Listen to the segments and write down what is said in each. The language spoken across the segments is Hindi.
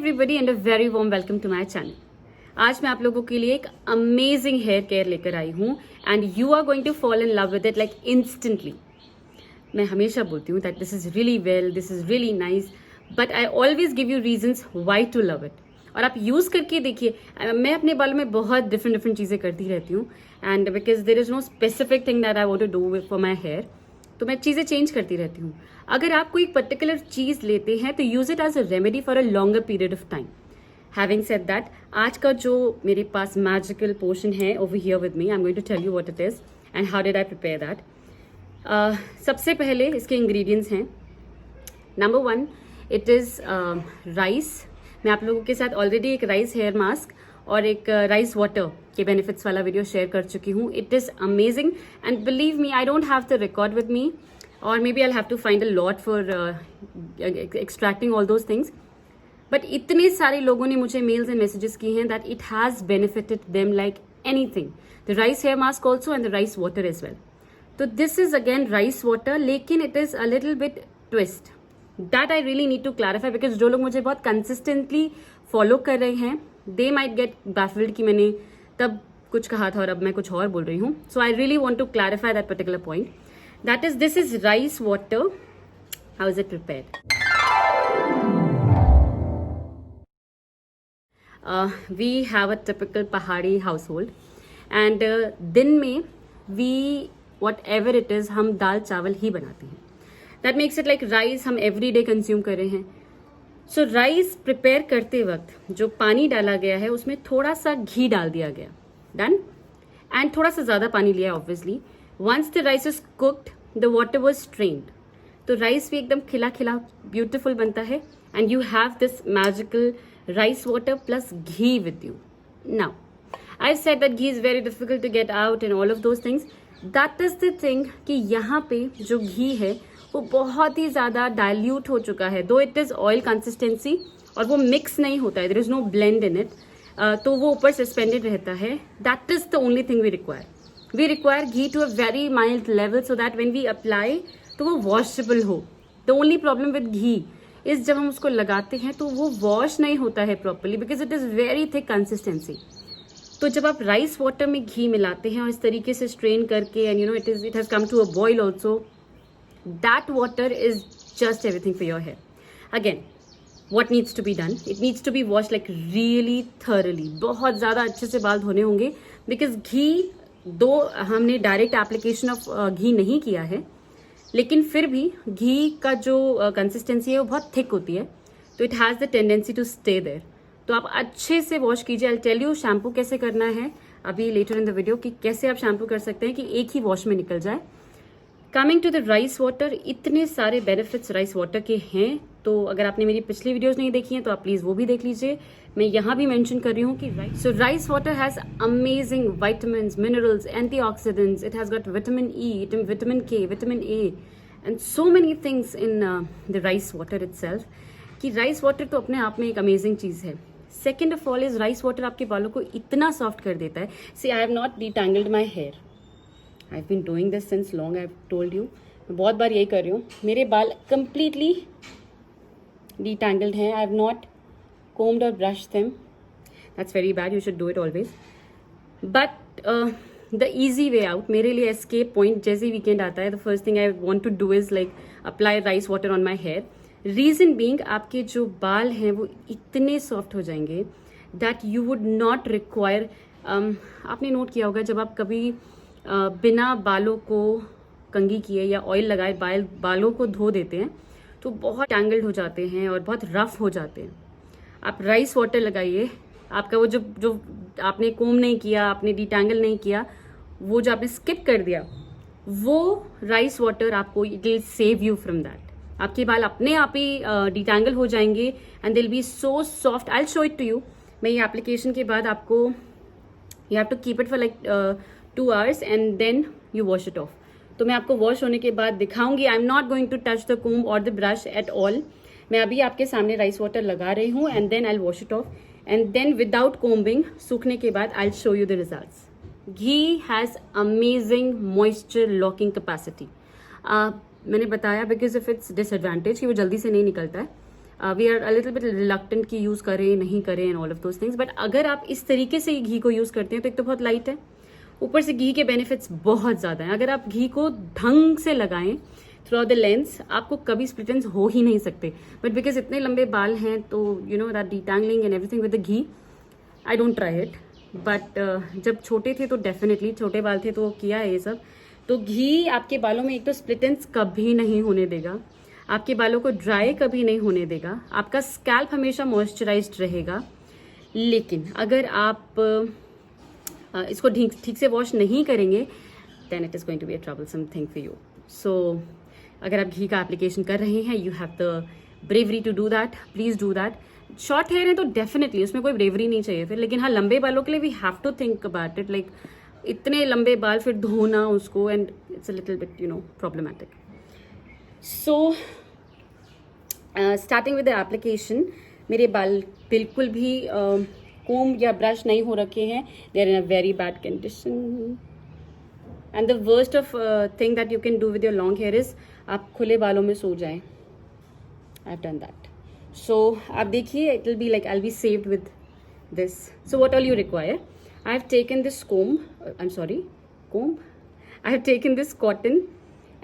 Everybody and a very warm welcome to my channel. आज मैं आप लोगों के लिए एक अमेजिंग हेयर केयर लेकर आई हूँ and you are going to fall in love with it like instantly. मैं हमेशा बोलती हूँ that this is really well, this is really nice, but I always give you reasons why to love it. और आप यूज करके देखिए। मैं अपने बालों में बहुत डिफरेंट चीजें करती रहती हूँ and because there is no specific thing that I want to do for my hair, तो मैं चीजें चेंज करती रहती हूँ। अगर आप कोई पर्टिकुलर चीज लेते हैं तो use it as a remedy for a longer period of time. Having said that, आज का जो मेरे पास मैजिकल पोर्शन है over here with me, I am going to tell you what it is and how did I prepare that. सबसे पहले इसके इंग्रेडिएंट्स हैं। Number 1, it is rice. मैं आप लोगों के साथ ऑलरेडी एक राइस हेयर मास्क और एक राइस वाटर के बेनिफिट्स वाला वीडियो शेयर कर चुकी हूँ। It is amazing and believe me, I don't have the record with me और maybe I have to find a lot for extracting all those things, but इतने सारे लोगों ने मुझे मेल्स एंड मैसेजेस किए हैं that it has benefited them like anything. The rice hair mask also and the rice water as well. तो this is again rice water, लेकिन it is a little bit twist that I really need to clarify because जो लोग मुझे बहुत कंसिस्टेंटली फॉलो कर रहे हैं दे माइट गेट बैफल्ड कि मैंने तब कुछ कहा था और अब मैं कुछ और बोल रही हूँ। So I really want to clarify that particular point. That is, this is rice water. How is it prepared? We have a typical पहाड़ी household and दिन में we whatever it is हम दाल चावल ही बनाते हैं। That makes it like rice हम every day consume कर रहे हैं। So rice prepare करते वक्त जो पानी डाला गया है उसमें थोड़ा सा घी डाल दिया गया, done, and थोड़ा सा ज्यादा पानी लिया obviously। Once the rice is cooked, the water was strained। तो राइस भी एकदम खिला खिला ब्यूटिफुल बनता है and you have this magical rice water plus ghee with you. Now I said that ghee is very difficult to get out and all of those things. That is the thing कि यहाँ पे जो घी है वो बहुत ही ज्यादा डाइल्यूट हो चुका है, दो इट इज ऑयल कंसिस्टेंसी और वो मिक्स नहीं होता है, there is no blend in it, तो वो ऊपर सस्पेंडेड रहता है। That is the only thing we require. We require ghee to a very mild level so that when we apply तो वो वॉशेबल हो। The only problem with ghee is जब हम उसको लगाते हैं तो वो वॉश नहीं होता है properly because it is very thick consistency. तो जब आप राइस वाटर में घी मिलाते हैं और इस तरीके से स्ट्रेन करके and you know it has come to a boil also, that water is just everything for your hair. Again what needs to be done? It needs to be washed like really thoroughly। बहुत ज़्यादा अच्छे से बाल धोने होंगे बिकॉज घी, दो हमने डायरेक्ट एप्लीकेशन ऑफ घी नहीं किया है लेकिन फिर भी घी का जो कंसिस्टेंसी है वो बहुत थिक होती है, तो it has the tendency to stay there. तो आप अच्छे से वॉश कीजिए। आई टेल यू शैम्पू कैसे करना है अभी लेटर इन द वीडियो कि कैसे आप शैम्पू कर सकते हैं कि एक ही वॉश में निकल जाए। Coming to the rice water, इतने सारे बेनिफिट्स राइस वाटर के हैं, तो अगर आपने मेरी पिछली वीडियोस नहीं देखी हैं तो आप प्लीज वो भी देख लीजिए। मैं यहाँ भी मेंशन कर रही हूँ कि rice water has amazing vitamins, minerals, antioxidants, it has got vitamin E, vitamin K, vitamin A and so many things in the rice water itself कि राइस वाटर तो अपने आप में एक अमेजिंग चीज है। Second of all is rice water आपके बालों को इतना सॉफ्ट कर देता है। See I have not detangled my hair, I have been doing this since long, I have told you, मैं बहुत बार यही कर रही हूँ। मेरे बाल कंप्लीटली detangled हैं। I have not combed or brushed them. That's very bad. You should do it always. But the easy way out, मेरे लिए escape point, जैसे weekend आता है, the first thing I want to do is like apply rice water on my hair. Reason being, आपके जो बाल हैं वो इतने soft हो जाएंगे that you would not require आपने नोट किया होगा जब आप कभी बिना बालों को कंघी किए या ऑयल लगाए बालों को धो देते हैं तो बहुत टैंगल्ड हो जाते हैं और बहुत रफ हो जाते हैं। आप राइस वाटर लगाइए, आपका वो जो आपने कोम नहीं किया, आपने डिटैंगल नहीं किया, वो जो आपने स्किप कर दिया, वो राइस वाटर आपको it will save you from that. आपके बाल अपने आप ही डिटैंगल हो जाएंगे and they will be so soft. I will show it to you. मैं ये एप्लीकेशन के बाद आपको, you have to keep it for like 2 hours and then you wash it off. तो मैं आपको वॉश होने के बाद दिखाऊंगी। I am not going to touch the कोम और द ब्रश एट ऑल। मैं अभी आपके सामने राइस वाटर लगा रही हूँ and then I will wash it off and then without combing सूखने के बाद I will show you the results. Ghee has amazing moisture locking capacity. मैंने बताया बिकॉज ऑफ इट्स डिसएडवांटेज कि वो जल्दी से नहीं निकलता है, we are a little bit reluctant कि यूज़ करें नहीं करें and all of those things. But अगर आप इस तरीके से घी को यूज़ करते हैं तो एक तो बहुत लाइट है, ऊपर से घी के बेनिफिट्स बहुत ज़्यादा हैं. अगर आप घी को ढंग से लगाएं थ्रू आउट द लेंस, आपको कभी स्प्लिट एंड्स हो ही नहीं सकते. बट बिकॉज इतने लंबे बाल हैं तो you know that detangling and everything with the ghee, I don't try it. But जब छोटे थे तो डेफिनेटली, छोटे बाल थे तो किया है ये सब. तो घी आपके बालों में एक तो स्प्लिट एंड्स कभी नहीं होने देगा, आपके बालों को ड्राई कभी नहीं होने देगा, आपका स्कैल्प हमेशा मॉइस्चराइज्ड रहेगा. लेकिन अगर आप इसको ठीक से वॉश नहीं करेंगे then it is going to be a troublesome thing for you. So अगर आप घी का एप्लीकेशन कर रहे हैं, you have the bravery to do that, please do that. Short hair है तो डेफिनेटली उसमें कोई ब्रेवरी नहीं चाहिए फिर. लेकिन हाँ, लंबे बालों के लिए we have to think about it. Like इतने लंबे बाल फिर धोना उसको, and it's a little bit you know problematic. So starting with the application, मेरे बाल बिल्कुल भी कोम या ब्रश नहीं हो रखे हैं. They are in a very bad condition. And the worst of thing that you can do with your long hair is आप खुले बालों में सो जाएं. I have done that. So आप देखिए, it will be like I will be saved with this. So what all you require, I have taken this comb, I have taken this cotton.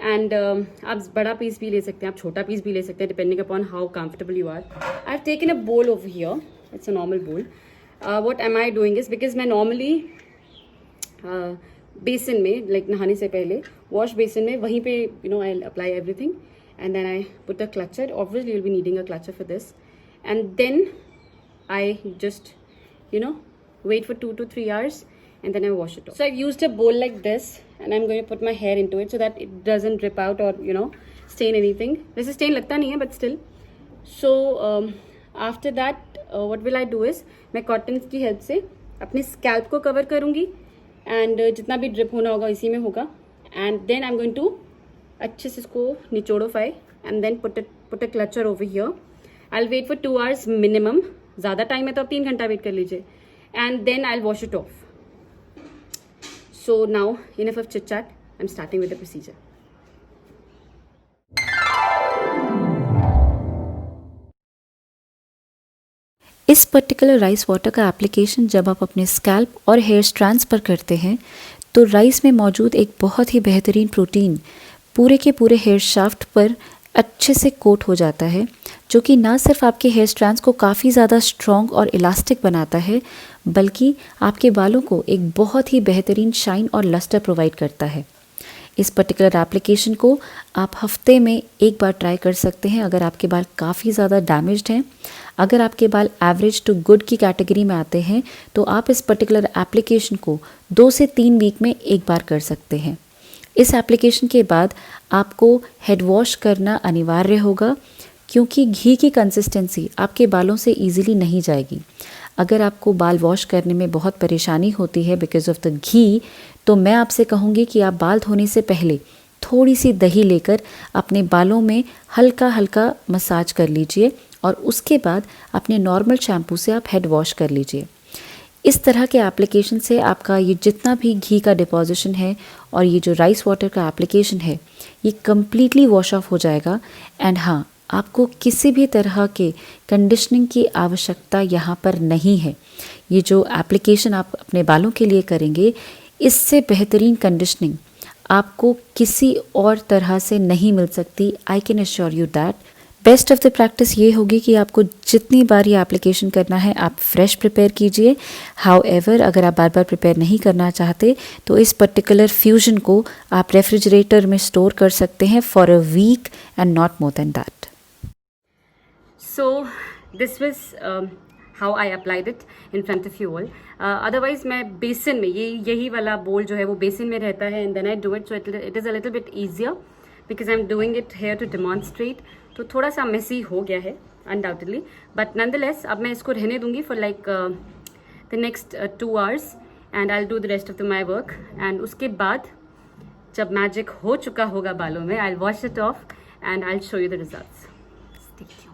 And आप बड़ा पीस भी ले सकते हैं, आप छोटा पीस भी ले सकते हैं, depending upon how comfortable you are. I have taken a bowl over here, it's a normal bowl. What am I doing is, because मैं नॉर्मली बेसिन में, लाइक नहाने से पहले वॉश बेसिन में, वहीं पे you know I apply everything and then I put a clutcher. Obviously you'll be needing a clutcher for this, and then I just you know wait for 2 to 3 hours and then I wash it off. So I've used a bowl like this and I'm going to put my hair into it so that it doesn't drip out or you know stain anything. वैसे stain लगता नहीं है but still. So after that what will I do is, मैं cotton की help से अपने scalp को cover करूँगी and जितना भी drip होना होगा इसी में होगा. And then I'm going to अच्छे से इसको निचोड़ो fry and then put a clutcher over here. I will wait for 2 hours minimum. ज़्यादा टाइम है तो आप 3 घंटा वेट कर लीजिए. And then I will wash it off. So now enough of chit chat, I am starting with the procedure. इस पर्टिकुलर राइस वाटर का एप्लीकेशन जब आप अपने स्कैल्प और हेयर स्ट्रैंड्स पर करते हैं तो राइस में मौजूद एक बहुत ही बेहतरीन प्रोटीन पूरे के पूरे हेयर शाफ्ट पर अच्छे से कोट हो जाता है, जो कि ना सिर्फ आपके हेयर स्ट्रैंड्स को काफ़ी ज़्यादा स्ट्रॉन्ग और इलास्टिक बनाता है, बल्कि आपके बालों को एक बहुत ही बेहतरीन शाइन और लस्टर प्रोवाइड करता है. इस पर्टिकुलर एप्लीकेशन को आप हफ्ते में एक बार ट्राई कर सकते हैं अगर आपके बाल काफ़ी ज़्यादा डैमेज्ड हैं. अगर आपके बाल एवरेज टू गुड की कैटेगरी में आते हैं तो आप इस पर्टिकुलर एप्लीकेशन को 2 से 3 वीक में एक बार कर सकते हैं. इस एप्लीकेशन के बाद आपको हेड वॉश करना अनिवार्य होगा, क्योंकि घी की कंसिस्टेंसी आपके बालों से ईजिली नहीं जाएगी. अगर आपको बाल वॉश करने में बहुत परेशानी होती है बिकॉज ऑफ द घी, तो मैं आपसे कहूँगी कि आप बाल धोने से पहले थोड़ी सी दही लेकर अपने बालों में हल्का हल्का मसाज कर लीजिए और उसके बाद अपने नॉर्मल शैम्पू से आप हेड वॉश कर लीजिए. इस तरह के एप्लीकेशन से आपका ये जितना भी घी का डिपॉजिशन है और ये जो राइस वाटर का एप्लीकेशन है ये कम्प्लीटली वॉश ऑफ हो जाएगा. एंड हाँ, आपको किसी भी तरह के कंडीशनिंग की आवश्यकता यहाँ पर नहीं है. ये जो एप्लीकेशन आप अपने बालों के लिए करेंगे, इससे बेहतरीन कंडीशनिंग आपको किसी और तरह से नहीं मिल सकती. I can assure you that. Best of the practice ये होगी कि आपको जितनी बार ये एप्लीकेशन करना है आप फ्रेश प्रिपेयर कीजिए. हाउएवर, अगर आप बार बार प्रिपेयर नहीं करना चाहते तो इस पर्टिकुलर फ्यूजन को आप रेफ्रिजरेटर में स्टोर कर सकते हैं for a week and not more than that. So this was how I applied it in front of you all. Otherwise मैं बेसिन में, यही वाला बोल जो है वो बेसिन में रहता है and then I do it, so it is a little bit easier because I'm doing it here to demonstrate. तो थोड़ा सा मेसी हो गया है undoubtedly, but nonetheless अब मैं इसको रहने दूंगी for like the next 2 hours and I'll do the rest of my work. and उसके बाद जब मैजिक हो चुका होगा बालों में, I'll wash it off and I'll show you the results. Stay tuned.